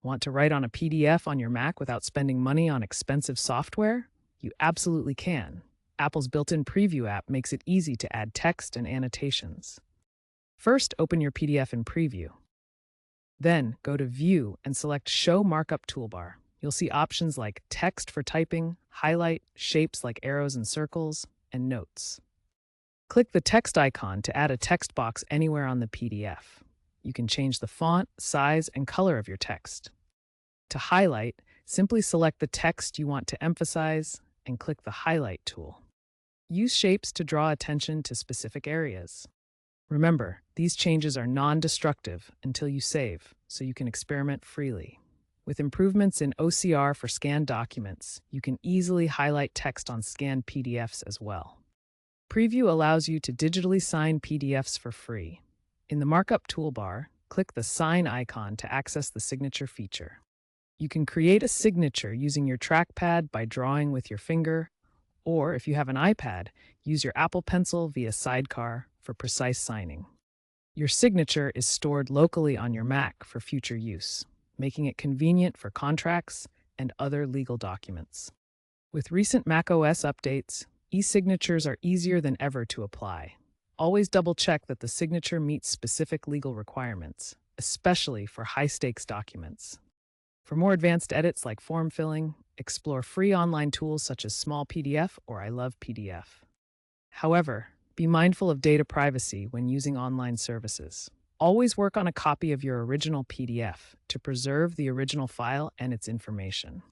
Want to write on a PDF on your Mac without spending money on expensive software? You absolutely can. Apple's built-in Preview app makes it easy to add text and annotations. First, open your PDF in Preview. Then, go to View and select Show Markup Toolbar. You'll see options like text for typing, highlight, shapes like arrows and circles, and notes. Click the text icon to add a text box anywhere on the PDF. You can change the font, size, and color of your text. To highlight, simply select the text you want to emphasize and click the Highlight tool. Use shapes to draw attention to specific areas. Remember, these changes are non-destructive until you save, so you can experiment freely. With improvements in OCR for scanned documents, you can easily highlight text on scanned PDFs as well. Preview allows you to digitally sign PDFs for free. In the markup toolbar, click the Sign icon to access the signature feature. You can create a signature using your trackpad by drawing with your finger, or if you have an iPad, use your Apple Pencil via Sidecar for precise signing. Your signature is stored locally on your Mac for future use, making it convenient for contracts and other legal documents. With recent macOS updates, e-signatures are easier than ever to apply. Always double-check that the signature meets specific legal requirements, especially for high-stakes documents. For more advanced edits like form filling, explore free online tools such as Small PDF or I Love PDF. However, be mindful of data privacy when using online services. Always work on a copy of your original PDF to preserve the original file and its information.